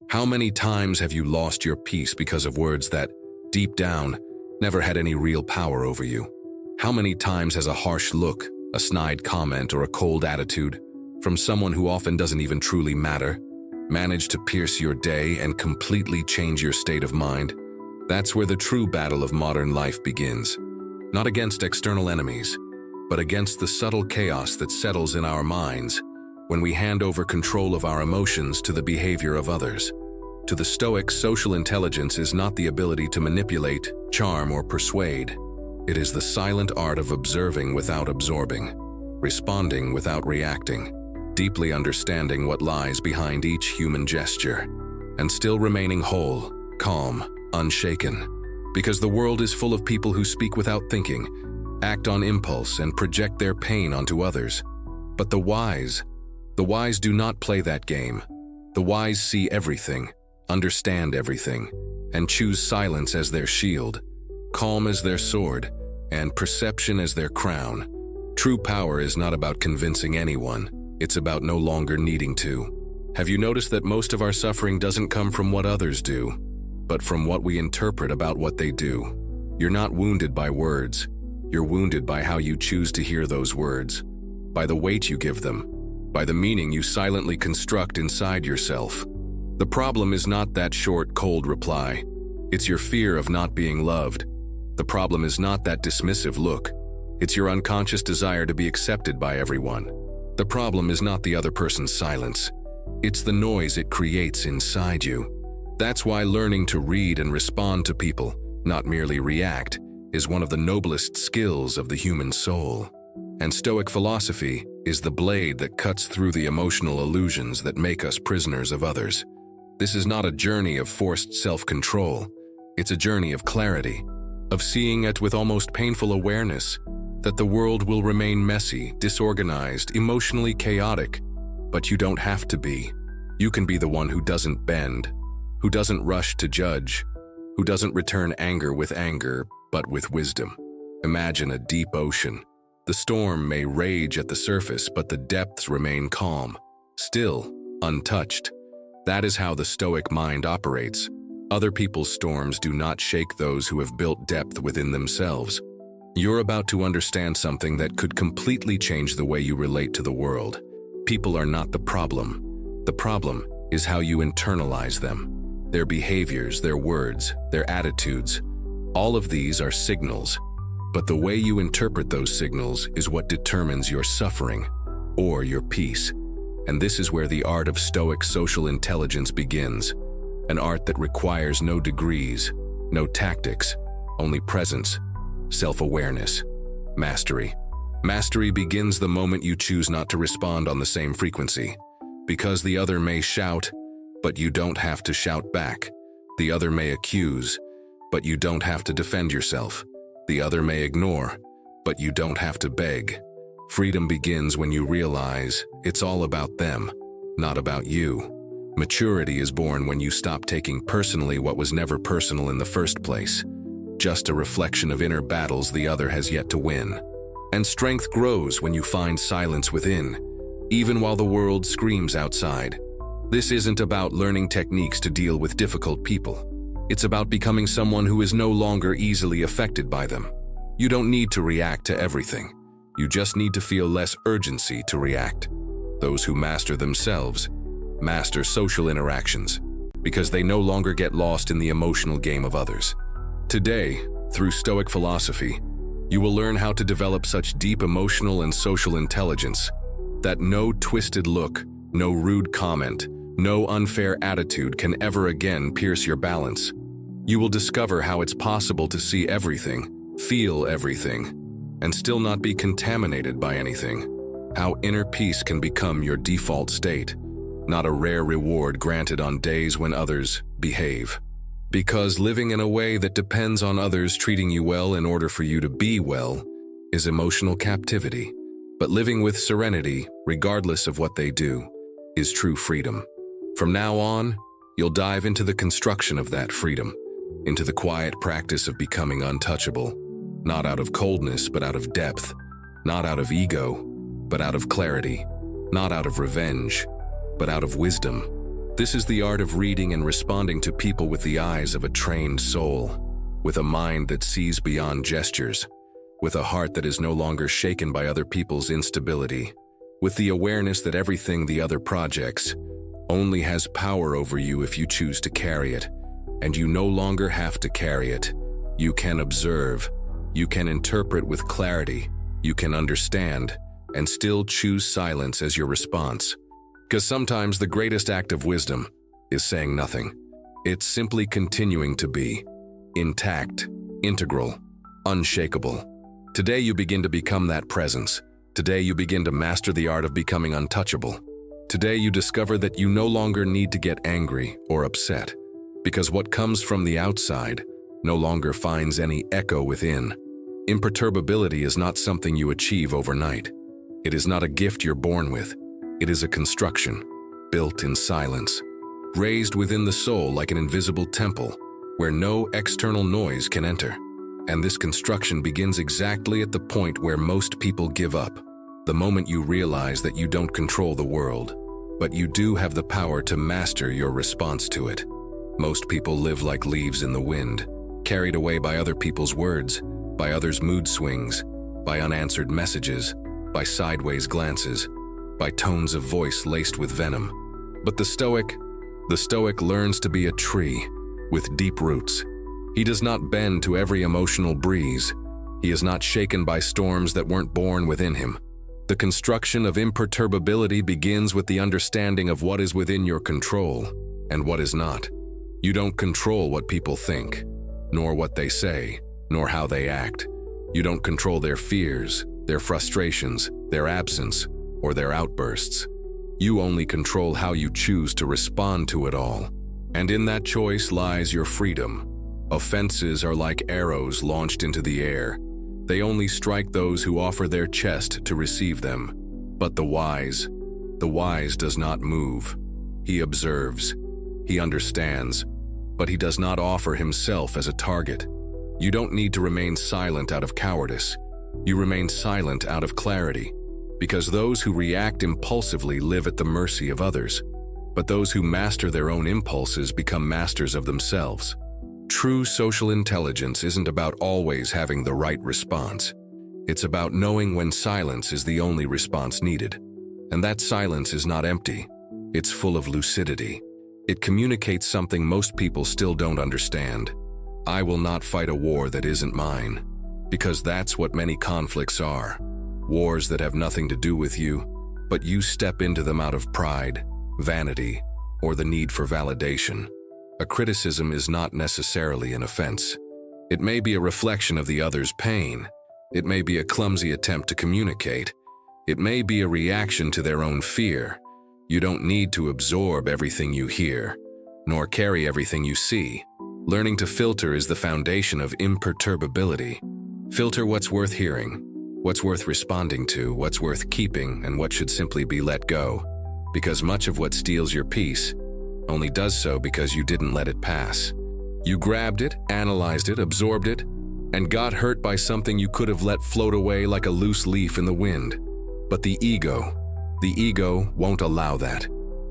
How many times have you lost your peace because of words that, deep down, never had any real power over you? How many times has a harsh look, a snide comment, or a cold attitude, from someone who often doesn't even truly matter, managed to pierce your day and completely change your state of mind? That's where the true battle of modern life begins. Not against external enemies, but against the subtle chaos that settles in our minds when we hand over control of our emotions to the behavior of others. To the Stoics, social intelligence is not the ability to manipulate, charm, or persuade. It is the silent art of observing without absorbing, responding without reacting, deeply understanding what lies behind each human gesture, and still remaining whole, calm, unshaken. Because the world is full of people who speak without thinking, act on impulse, and project their pain onto others. But the wise do not play that game. The wise see everything, understand everything, and choose silence as their shield, calm as their sword, and perception as their crown. True power is not about convincing anyone. It's about no longer needing to. Have you noticed that most of our suffering doesn't come from what others do, but from what we interpret about what they do? You're not wounded by words. You're wounded by how you choose to hear those words, by the weight you give them, by the meaning you silently construct inside yourself. The problem is not that short, cold reply. It's your fear of not being loved. The problem is not that dismissive look. It's your unconscious desire to be accepted by everyone. The problem is not the other person's silence. It's the noise it creates inside you. That's why learning to read and respond to people, not merely react, is one of the noblest skills of the human soul. And Stoic philosophy is the blade that cuts through the emotional illusions that make us prisoners of others. This is not a journey of forced self-control. It's a journey of clarity, of seeing it with almost painful awareness that the world will remain messy, disorganized, emotionally chaotic, but you don't have to be. You can be the one who doesn't bend, who doesn't rush to judge, who doesn't return anger with anger, but with wisdom. Imagine a deep ocean. The storm may rage at the surface, but the depths remain calm, still, untouched. That is how the Stoic mind operates. Other people's storms do not shake those who have built depth within themselves. You're about to understand something that could completely change the way you relate to the world. People are not the problem. The problem is how you internalize them. Their behaviors, their words, their attitudes. All of these are signals. But the way you interpret those signals is what determines your suffering or your peace. And this is where the art of Stoic social intelligence begins. An art that requires no degrees, no tactics, only presence, self-awareness, mastery. Mastery begins the moment you choose not to respond on the same frequency. Because the other may shout, but you don't have to shout back. The other may accuse, but you don't have to defend yourself. The other may ignore, but you don't have to beg. Freedom begins when you realize it's all about them, not about you. Maturity is born when you stop taking personally what was never personal in the first place, just a reflection of inner battles the other has yet to win. And strength grows when you find silence within, even while the world screams outside. This isn't about learning techniques to deal with difficult people. It's about becoming someone who is no longer easily affected by them. You don't need to react to everything. You just need to feel less urgency to react. Those who master themselves master social interactions because they no longer get lost in the emotional game of others. Today, through Stoic philosophy, you will learn how to develop such deep emotional and social intelligence that no twisted look, no rude comment, no unfair attitude can ever again pierce your balance. You will discover how it's possible to see everything, feel everything, and still not be contaminated by anything. How inner peace can become your default state, not a rare reward granted on days when others behave. Because living in a way that depends on others treating you well in order for you to be well is emotional captivity. But living with serenity, regardless of what they do, is true freedom. From now on, you'll dive into the construction of that freedom, into the quiet practice of becoming untouchable, not out of coldness but out of depth, not out of ego but out of clarity, not out of revenge but out of wisdom. This is the art of reading and responding to people with the eyes of a trained soul, with a mind that sees beyond gestures, with a heart that is no longer shaken by other people's instability, with the awareness that everything the other projects only has power over you if you choose to carry it, and you no longer have to carry it. You can observe, you can interpret with clarity, you can understand, and still choose silence as your response. Because sometimes the greatest act of wisdom is saying nothing. It's simply continuing to be intact, integral, unshakable. Today you begin to become that presence. Today you begin to master the art of becoming untouchable. Today you discover that you no longer need to get angry or upset, because what comes from the outside no longer finds any echo within. Imperturbability is not something you achieve overnight. It is not a gift you're born with. It is a construction, built in silence, raised within the soul like an invisible temple, where no external noise can enter. And this construction begins exactly at the point where most people give up, the moment you realize that you don't control the world, but you do have the power to master your response to it. Most people live like leaves in the wind, carried away by other people's words, by others' mood swings, by unanswered messages, by sideways glances, by tones of voice laced with venom. But the Stoic learns to be a tree with deep roots. He does not bend to every emotional breeze. He is not shaken by storms that weren't born within him. The construction of imperturbability begins with the understanding of what is within your control and what is not. You don't control what people think, nor what they say, nor how they act. You don't control their fears, their frustrations, their absence, or their outbursts. You only control how you choose to respond to it all. And in that choice lies your freedom. Offenses are like arrows launched into the air. They only strike those who offer their chest to receive them. But the wise does not move. He observes. He understands. But he does not offer himself as a target. You don't need to remain silent out of cowardice. You remain silent out of clarity. Because those who react impulsively live at the mercy of others. But those who master their own impulses become masters of themselves. True social intelligence isn't about always having the right response. It's about knowing when silence is the only response needed. And that silence is not empty. It's full of lucidity. It communicates something most people still don't understand. I will not fight a war that isn't mine. Because that's what many conflicts are. Wars that have nothing to do with you, but you step into them out of pride, vanity, or the need for validation. A criticism is not necessarily an offense. It may be a reflection of the other's pain. It may be a clumsy attempt to communicate. It may be a reaction to their own fear. You don't need to absorb everything you hear, nor carry everything you see. Learning to filter is the foundation of imperturbability. Filter what's worth hearing, what's worth responding to, what's worth keeping, and what should simply be let go. Because much of what steals your peace only does so because you didn't let it pass. You grabbed it, analyzed it, absorbed it, and got hurt by something you could have let float away like a loose leaf in the wind. But the ego won't allow that.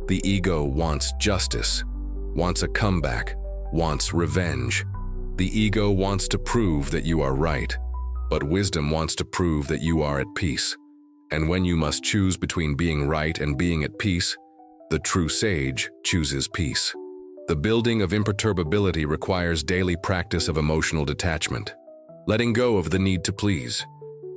The ego wants justice, wants a comeback, wants revenge. The ego wants to prove that you are right, but wisdom wants to prove that you are at peace. And when you must choose between being right and being at peace, the true sage chooses peace. The building of imperturbability requires daily practice of emotional detachment, letting go of the need to please,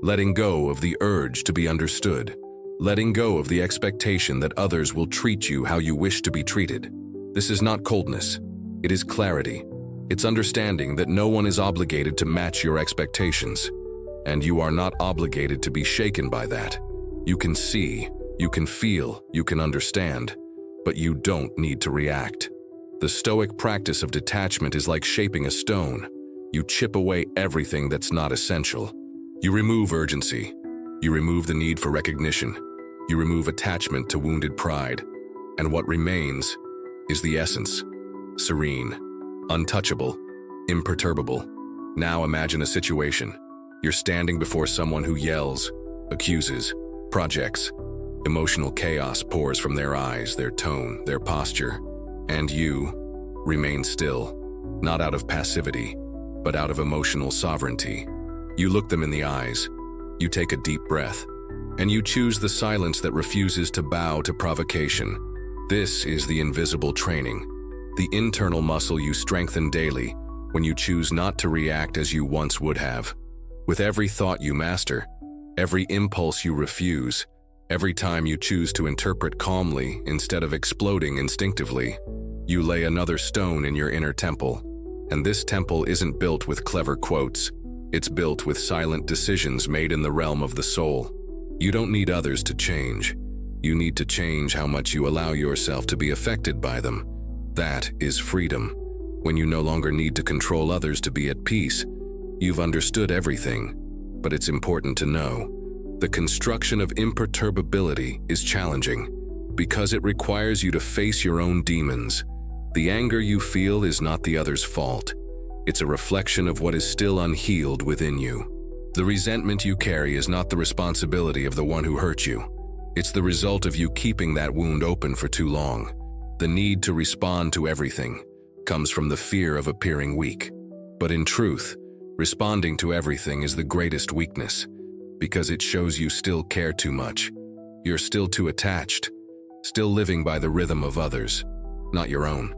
letting go of the urge to be understood, letting go of the expectation that others will treat you how you wish to be treated. This is not coldness, it is clarity. It's understanding that no one is obligated to match your expectations, and you are not obligated to be shaken by that. You can see, you can feel, you can understand, but you don't need to react. The Stoic practice of detachment is like shaping a stone. You chip away everything that's not essential. You remove urgency. You remove the need for recognition. You remove attachment to wounded pride. And what remains is the essence. Serene, untouchable, imperturbable. Now imagine a situation. You're standing before someone who yells, accuses, projects. Emotional chaos pours from their eyes, their tone, their posture. And you remain still, not out of passivity, but out of emotional sovereignty. You look them in the eyes, you take a deep breath, and you choose the silence that refuses to bow to provocation. This is the invisible training, the internal muscle you strengthen daily when you choose not to react as you once would have. With every thought you master, every impulse you refuse, every time you choose to interpret calmly instead of exploding instinctively, you lay another stone in your inner temple. And this temple isn't built with clever quotes, it's built with silent decisions made in the realm of the soul. You don't need others to change. You need to change how much you allow yourself to be affected by them. That is freedom. When you no longer need to control others to be at peace, you've understood everything. But it's important to know, the construction of imperturbability is challenging because it requires you to face your own demons. The anger you feel is not the other's fault. It's a reflection of what is still unhealed within you. The resentment you carry is not the responsibility of the one who hurt you. It's the result of you keeping that wound open for too long. The need to respond to everything comes from the fear of appearing weak. But in truth, responding to everything is the greatest weakness, because it shows you still care too much. You're still too attached, still living by the rhythm of others, not your own.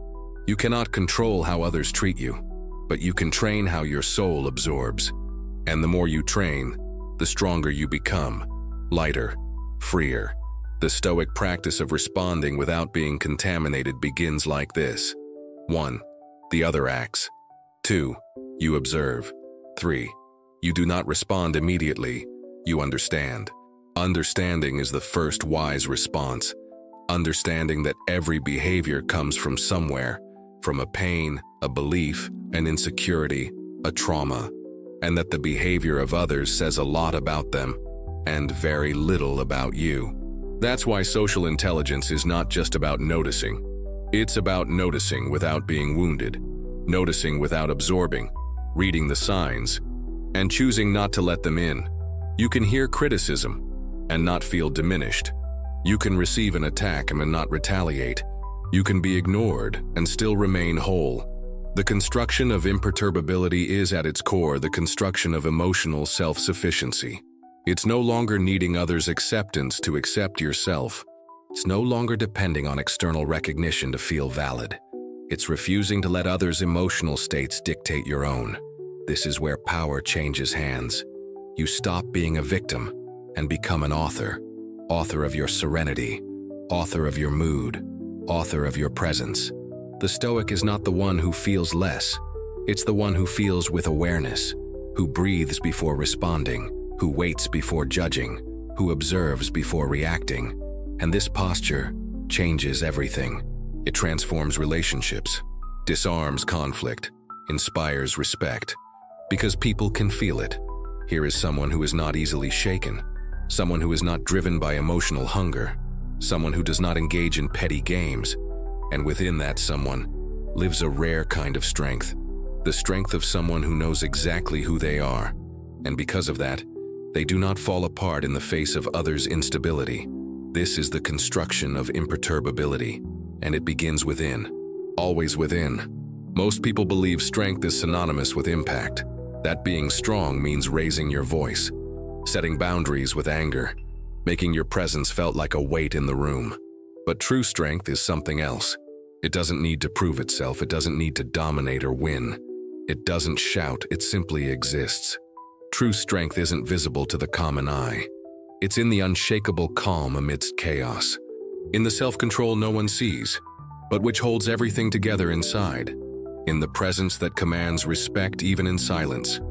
You cannot control how others treat you, but you can train how your soul absorbs. And the more you train, the stronger you become, lighter, freer. The Stoic practice of responding without being contaminated begins like this. 1. The other acts. 2. You observe. 3. You do not respond immediately, you understand. Understanding is the first wise response. Understanding that every behavior comes from somewhere, from a pain, a belief, an insecurity, a trauma, and that the behavior of others says a lot about them and very little about you. That's why social intelligence is not just about noticing. It's about noticing without being wounded, noticing without absorbing, reading the signs, and choosing not to let them in. You can hear criticism and not feel diminished. You can receive an attack and not retaliate. You can be ignored and still remain whole. The construction of imperturbability is at its core the construction of emotional self-sufficiency. It's no longer needing others' acceptance to accept yourself. It's no longer depending on external recognition to feel valid. It's refusing to let others' emotional states dictate your own. This is where power changes hands. You stop being a victim and become an author. Author of your serenity, author of your mood, author of your presence. The Stoic is not the one who feels less. It's the one who feels with awareness, who breathes before responding, who waits before judging, who observes before reacting. And this posture changes everything. It transforms relationships, disarms conflict, inspires respect. Because people can feel it. Here is someone who is not easily shaken, someone who is not driven by emotional hunger, someone who does not engage in petty games. And within that someone lives a rare kind of strength, the strength of someone who knows exactly who they are. And because of that, they do not fall apart in the face of others' instability. This is the construction of imperturbability, and it begins within, always within. Most people believe strength is synonymous with impact. That being strong means raising your voice, setting boundaries with anger, making your presence felt like a weight in the room. But true strength is something else. It doesn't need to prove itself. It doesn't need to dominate or win. It doesn't shout. It simply exists. True strength isn't visible to the common eye. It's in the unshakable calm amidst chaos, in the self-control no one sees, but which holds everything together inside, in the presence that commands respect even in silence.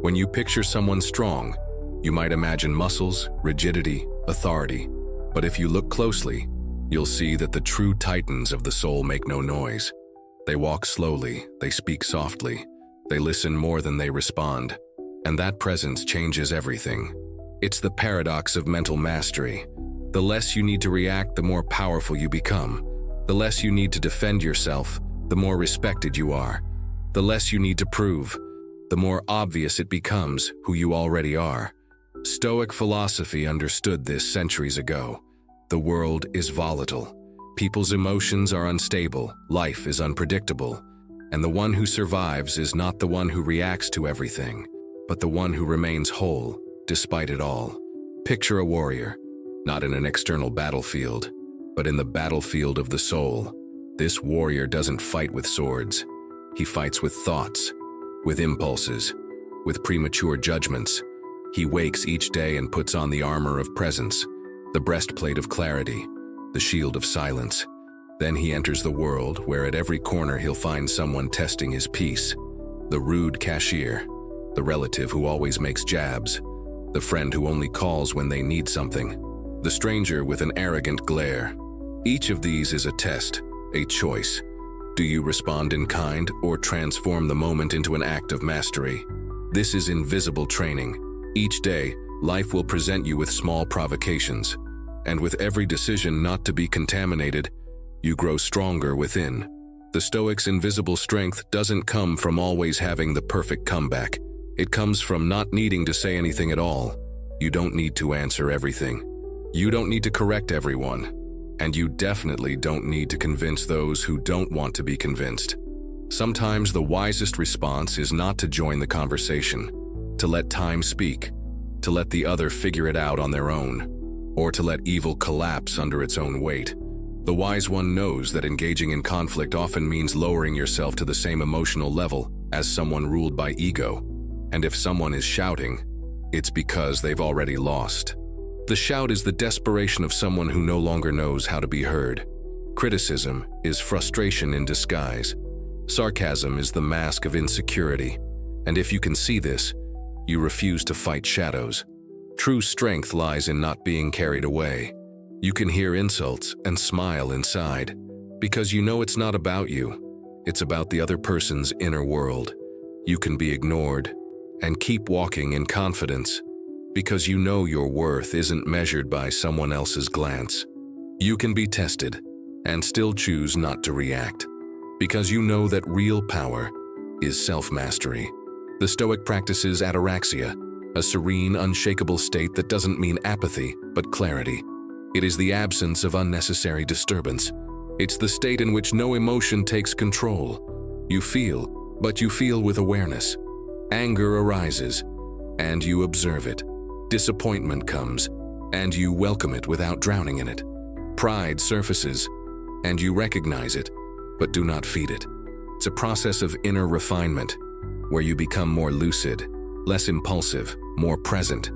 When you picture someone strong, you might imagine muscles, rigidity, authority. But if you look closely, you'll see that the true titans of the soul make no noise. They walk slowly, they speak softly, they listen more than they respond. And that presence changes everything. It's the paradox of mental mastery. The less you need to react, the more powerful you become. The less you need to defend yourself, the more respected you are. The less you need to prove, the more obvious it becomes who you already are. Stoic philosophy understood this centuries ago. The world is volatile. People's emotions are unstable, life is unpredictable, and the one who survives is not the one who reacts to everything, but the one who remains whole, despite it all. Picture a warrior, not in an external battlefield, but in the battlefield of the soul. This warrior doesn't fight with swords. He fights with thoughts, with impulses, with premature judgments. He wakes each day and puts on the armor of presence, the breastplate of clarity, the shield of silence. Then he enters the world where at every corner he'll find someone testing his peace. The rude cashier, the relative who always makes jabs, the friend who only calls when they need something, the stranger with an arrogant glare. Each of these is a test, a choice. Do you respond in kind or transform the moment into an act of mastery? This is invisible training. Each day, life will present you with small provocations, and with every decision not to be contaminated, you grow stronger within. The Stoics' invisible strength doesn't come from always having the perfect comeback. It comes from not needing to say anything at all. You don't need to answer everything. You don't need to correct everyone. And you definitely don't need to convince those who don't want to be convinced. Sometimes the wisest response is not to join the conversation, to let time speak, to let the other figure it out on their own, or to let evil collapse under its own weight. The wise one knows that engaging in conflict often means lowering yourself to the same emotional level as someone ruled by ego. And if someone is shouting, it's because they've already lost. The shout is the desperation of someone who no longer knows how to be heard. Criticism is frustration in disguise. Sarcasm is the mask of insecurity. And if you can see this, you refuse to fight shadows. True strength lies in not being carried away. You can hear insults and smile inside, because you know it's not about you. It's about the other person's inner world. You can be ignored and keep walking in confidence, because you know your worth isn't measured by someone else's glance. You can be tested and still choose not to react, because you know that real power is self-mastery. The Stoic practices ataraxia, a serene, unshakable state that doesn't mean apathy, but clarity. It is the absence of unnecessary disturbance. It's the state in which no emotion takes control. You feel, but you feel with awareness. Anger arises, and you observe it. Disappointment comes, and you welcome it without drowning in it. Pride surfaces, and you recognize it, but do not feed it. It's a process of inner refinement, where you become more lucid, less impulsive, more present.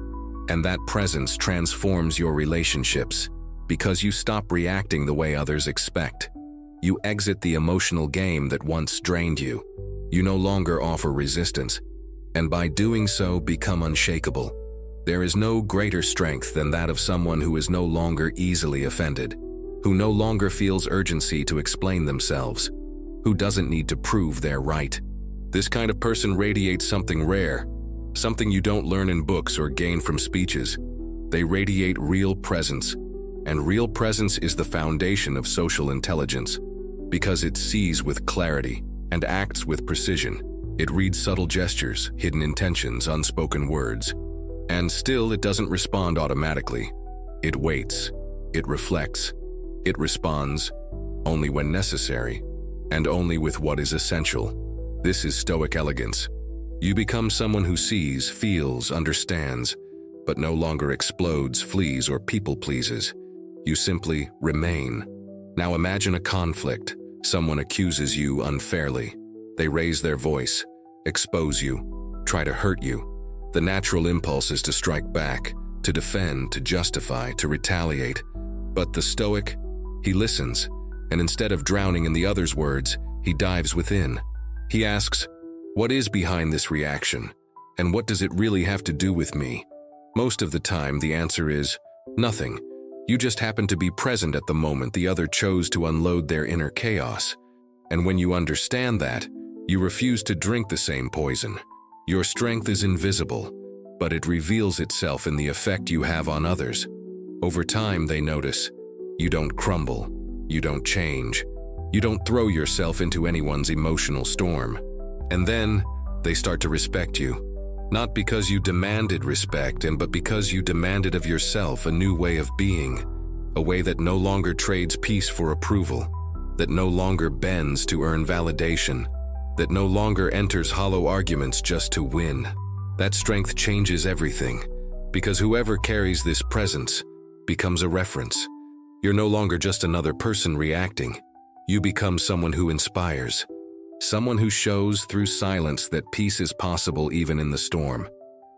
And that presence transforms your relationships, because you stop reacting the way others expect. You exit the emotional game that once drained you. You no longer offer resistance, and by doing so become unshakable. There is no greater strength than that of someone who is no longer easily offended, who no longer feels urgency to explain themselves, who doesn't need to prove they're right. This kind of person radiates something rare, something you don't learn in books or gain from speeches. They radiate real presence, and real presence is the foundation of social intelligence, because it sees with clarity and acts with precision. It reads subtle gestures, hidden intentions, unspoken words, and still it doesn't respond automatically. It waits, it reflects, it responds only when necessary, and only with what is essential. This is Stoic elegance. You become someone who sees, feels, understands, but no longer explodes, flees, or people pleases. You simply remain. Now imagine a conflict. Someone accuses you unfairly. They raise their voice, expose you, try to hurt you. The natural impulse is to strike back, to defend, to justify, to retaliate. But the Stoic, he listens, and instead of drowning in the other's words, he dives within. He asks, what is behind this reaction? And what does it really have to do with me? Most of the time, the answer is nothing. You just happen to be present at the moment the other chose to unload their inner chaos. And when you understand that, you refuse to drink the same poison. Your strength is invisible, but it reveals itself in the effect you have on others. Over time, they notice. You don't crumble. You don't change. You don't throw yourself into anyone's emotional storm. And then, they start to respect you. Not because you demanded respect, but because you demanded of yourself a new way of being. a way that no longer trades peace for approval, that no longer bends to earn validation, that no longer enters hollow arguments just to win. That strength changes everything, because whoever carries this presence becomes a reference. You're no longer just another person reacting. You become someone who inspires, someone who shows through silence that peace is possible even in the storm,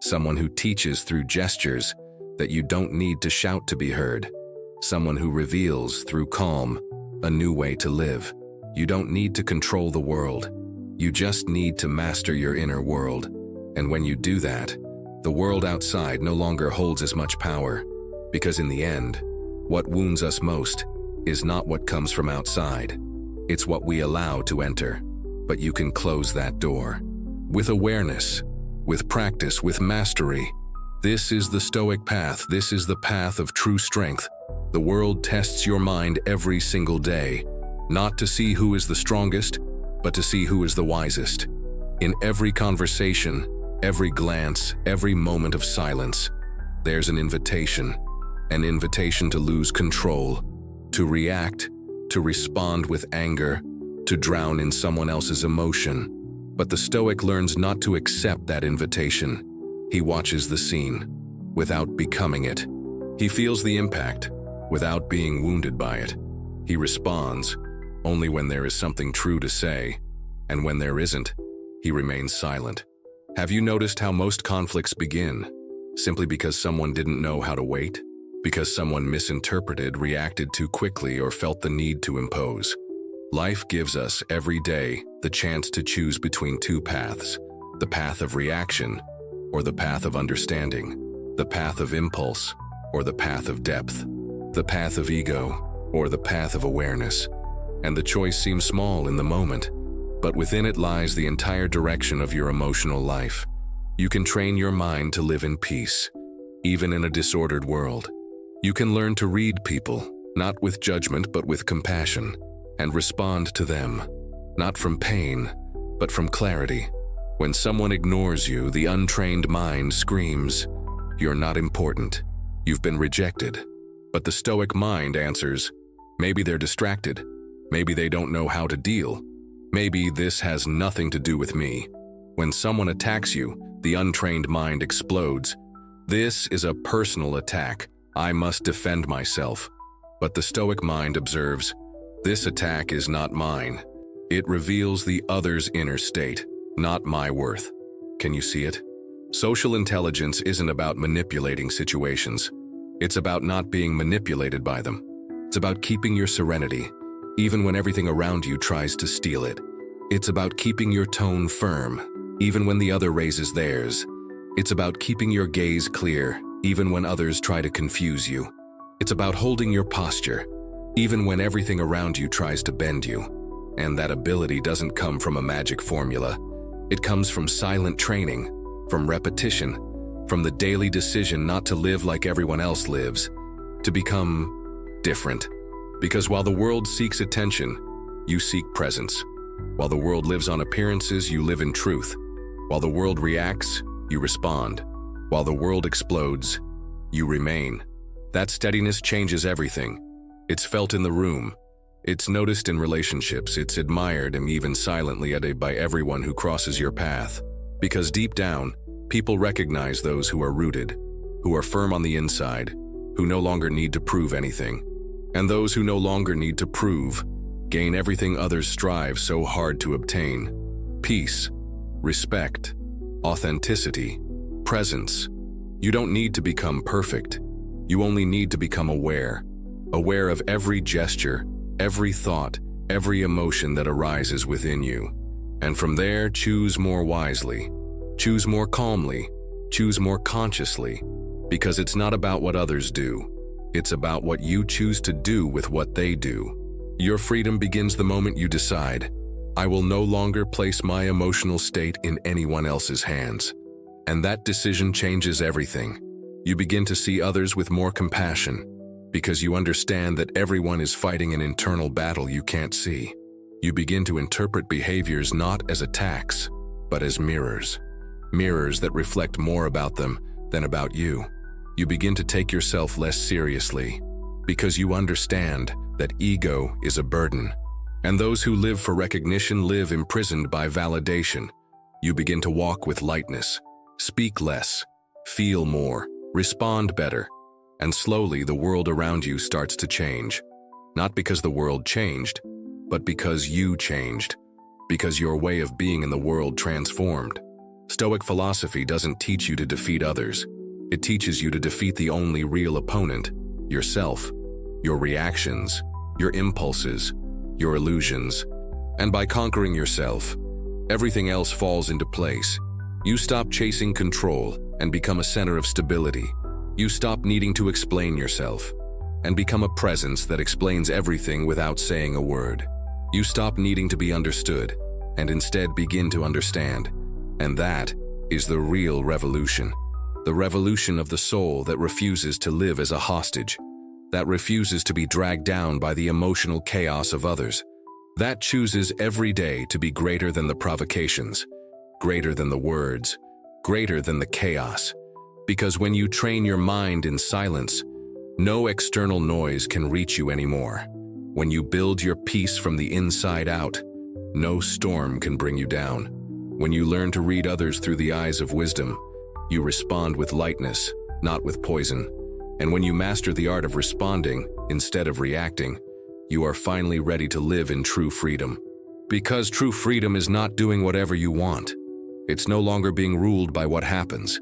someone who teaches through gestures that you don't need to shout to be heard, someone who reveals through calm a new way to live. You don't need to control the world. You just need to master your inner world. And when you do that, the world outside no longer holds as much power, because in the end, what wounds us most is not what comes from outside. It's what we allow to enter. But you can close that door. With awareness, with practice, with mastery. This is the Stoic path. This is the path of true strength. The world tests your mind every single day, not to see who is the strongest, but to see who is the wisest. In every conversation, every glance, every moment of silence, there's an invitation to lose control, to react, to respond with anger, to drown in someone else's emotion. But the Stoic learns not to accept that invitation. He watches the scene without becoming it. He feels the impact without being wounded by it. He responds only when there is something true to say, and when there isn't, he remains silent. Have you noticed how most conflicts begin simply because someone didn't know how to wait? Because someone misinterpreted, reacted too quickly, or felt the need to impose? Life gives us every day the chance to choose between two paths, the path of reaction or the path of understanding, the path of impulse or the path of depth, the path of ego or the path of awareness. And the choice seems small in the moment, but within it lies the entire direction of your emotional life. You can train your mind to live in peace, even in a disordered world. You can learn to read people, not with judgment but with compassion, and respond to them, not from pain, but from clarity. When someone ignores you, the untrained mind screams, "You're not important. You've been rejected." But the Stoic mind answers, "Maybe they're distracted. Maybe they don't know how to deal. Maybe this has nothing to do with me." When someone attacks you, the untrained mind explodes. "This is a personal attack. I must defend myself." But the Stoic mind observes, "This attack is not mine. It reveals the other's inner state, not my worth." Can you see it? Social intelligence isn't about manipulating situations. It's about not being manipulated by them. It's about keeping your serenity, even when everything around you tries to steal it. It's about keeping your tone firm, even when the other raises theirs. It's about keeping your gaze clear, even when others try to confuse you. It's about holding your posture, even when everything around you tries to bend you. And that ability doesn't come from a magic formula. It comes from silent training, from repetition, from the daily decision not to live like everyone else lives, to become different. Because while the world seeks attention, you seek presence. While the world lives on appearances, you live in truth. While the world reacts, you respond. While the world explodes, you remain. That steadiness changes everything. It's felt in the room. It's noticed in relationships. It's admired and even silently adored by everyone who crosses your path. Because deep down, people recognize those who are rooted, who are firm on the inside, who no longer need to prove anything. And those who no longer need to prove gain everything others strive so hard to obtain: peace, respect, authenticity, presence. You don't need to become perfect. You only need to become aware of every gesture, every thought, every emotion that arises within you. And from there, choose more wisely, choose more calmly, choose more consciously, because it's not about what others do. It's about what you choose to do with what they do. Your freedom begins the moment you decide, "I will no longer place my emotional state in anyone else's hands." And that decision changes everything. You begin to see others with more compassion, because you understand that everyone is fighting an internal battle you can't see. You begin to interpret behaviors not as attacks, but as mirrors. Mirrors that reflect more about them than about you. You begin to take yourself less seriously, Because you understand that ego is a burden, and those who live for recognition live imprisoned by validation. You begin to walk with lightness, speak less, feel more, respond better, and slowly the world around you starts to change. Not because the world changed, but because you changed, because your way of being in the world transformed. Stoic philosophy doesn't teach you to defeat others. It teaches you to defeat the only real opponent, yourself, your reactions, your impulses, your illusions. And by conquering yourself, everything else falls into place. You stop chasing control and become a center of stability. You stop needing to explain yourself and become a presence that explains everything without saying a word. You stop needing to be understood and instead begin to understand. And that is the real revolution. The revolution of the soul that refuses to live as a hostage, that refuses to be dragged down by the emotional chaos of others, that chooses every day to be greater than the provocations, greater than the words, greater than the chaos. Because when you train your mind in silence, no external noise can reach you anymore. When you build your peace from the inside out, no storm can bring you down. When you learn to read others through the eyes of wisdom, you respond with lightness, not with poison. And when you master the art of responding instead of reacting, you are finally ready to live in true freedom. Because true freedom is not doing whatever you want. It's no longer being ruled by what happens.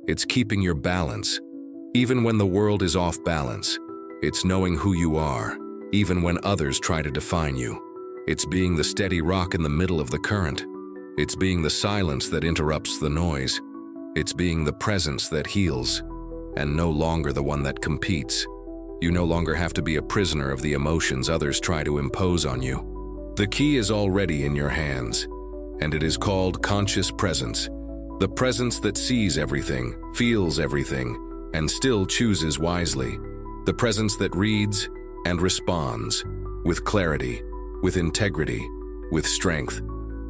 It's keeping your balance. Even when the world is off balance, it's knowing who you are, even when others try to define you. It's being the steady rock in the middle of the current. It's being the silence that interrupts the noise. It's being the presence that heals, and no longer the one that competes. You no longer have to be a prisoner of the emotions others try to impose on you. The key is already in your hands, and it is called conscious presence. The presence that sees everything, feels everything, and still chooses wisely. The presence that reads and responds with clarity, with integrity, with strength.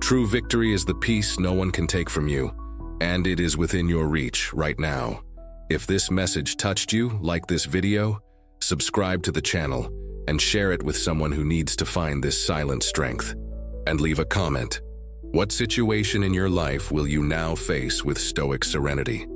True victory is the peace no one can take from you, and it is within your reach right now. If this message touched you, like this video, subscribe to the channel, and share it with someone who needs to find this silent strength. And leave a comment. What situation in your life will you now face with Stoic serenity?